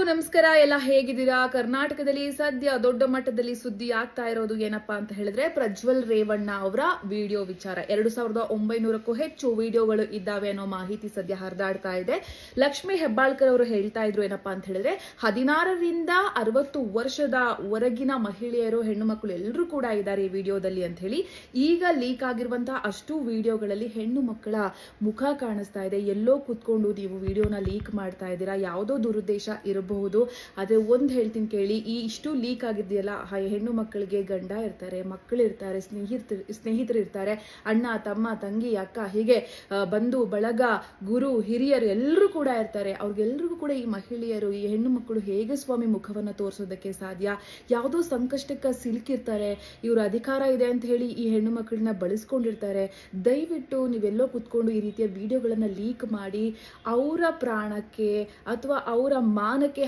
ನಮಸ್ಕಾರ. ಎಲ್ಲ ಹೇಗಿದ್ದೀರಾ? ಕರ್ನಾಟಕದಲ್ಲಿ ಸದ್ಯ ದೊಡ್ಡ ಮಟ್ಟದಲ್ಲಿ ಸುದ್ದಿ ಆಗ್ತಾ ಇರೋದು ಏನಪ್ಪಾ ಅಂತ ಹೇಳಿದ್ರೆ ಪ್ರಜ್ವಲ್ ರೇವಣ್ಣ ಅವರ ವಿಡಿಯೋ ವಿಚಾರ. 2900ಕ್ಕೂ ಹೆಚ್ಚು ವಿಡಿಯೋಗಳು ಇದ್ದಾವೆ ಅನ್ನೋ ಮಾಹಿತಿ ಸದ್ಯ ಹರಿದಾಡ್ತಾ ಇದೆ. ಲಕ್ಷ್ಮಿ ಹೆಬ್ಬಾಳ್ಕರ್ ಅವರು ಹೇಳ್ತಾ ಇದ್ರು ಏನಪ್ಪಾ ಅಂತ ಹೇಳಿದ್ರೆ 16ರಿಂದ 60 ವರ್ಷದ ಹೊರಗಿನ ಮಹಿಳೆಯರು, ಹೆಣ್ಣು ಮಕ್ಕಳು ಎಲ್ಲರೂ ಕೂಡ ಇದ್ದಾರೆ ಈ ವಿಡಿಯೋದಲ್ಲಿ ಅಂತ ಹೇಳಿ. ಈಗ ಲೀಕ್ ಆಗಿರುವಂತಹ ಅಷ್ಟು ವಿಡಿಯೋಗಳಲ್ಲಿ ಹೆಣ್ಣು ಮಕ್ಕಳ ಮುಖ ಕಾಣಿಸ್ತಾ ಇದೆ. ಎಲ್ಲೋ ಕೂತ್ಕೊಂಡು ನೀವು ವಿಡಿಯೋನ ಲೀಕ್ ಮಾಡ್ತಾ ಇದ್ದೀರಾ, ಯಾವುದೋ ದುರುದ್ದೇಶ ಇರಬಹುದು. ಆದ್ರೆ ಒಂದ್ ಹೇಳ್ತೀನಿ ಕೇಳಿ, ಈ ಇಷ್ಟು ಲೀಕ್ ಆಗಿದೆಯಲ್ಲ, ಹೆಣ್ಣು ಮಕ್ಕಳಿಗೆ ಗಂಡ ಇರ್ತಾರೆ, ಮಕ್ಕಳು ಇರ್ತಾರೆ, ಸ್ನೇಹಿತರು ಇರ್ತಾರೆ, ಅಣ್ಣ ತಮ್ಮ ತಂಗಿ ಅಕ್ಕ, ಹೀಗೆ ಬಂಧು ಬಳಗ ಗುರು ಹಿರಿಯರು ಎಲ್ಲರೂ ಕೂಡ ಇರ್ತಾರೆ. ಅವ್ರಿಗೆಲ್ರಿಗೂ ಕೂಡ ಈ ಮಹಿಳೆಯರು, ಈ ಹೆಣ್ಣು ಮಕ್ಕಳು ಹೇಗೆ ಸ್ವಾಮಿ ಮುಖವನ್ನ ತೋರಿಸೋದಕ್ಕೆ ಸಾಧ್ಯ? ಯಾವುದೋ ಸಂಕಷ್ಟಕ್ಕೆ ಸಿಲುಕಿರ್ತಾರೆ, ಇವ್ರ ಅಧಿಕಾರ ಇದೆ ಅಂತ ಹೇಳಿ ಈ ಹೆಣ್ಣು ಮಕ್ಕಳನ್ನ ಬಳಸ್ಕೊಂಡಿರ್ತಾರೆ. ದಯವಿಟ್ಟು ನೀವೆಲ್ಲೋ ಕುತ್ಕೊಂಡು ಈ ರೀತಿಯ ವಿಡಿಯೋಗಳನ್ನ ಲೀಕ್ ಮಾಡಿ ಅವರ ಪ್ರಾಣಕ್ಕೆ ಅಥವಾ ಅವರ ಮಾನಕ್ಕೆ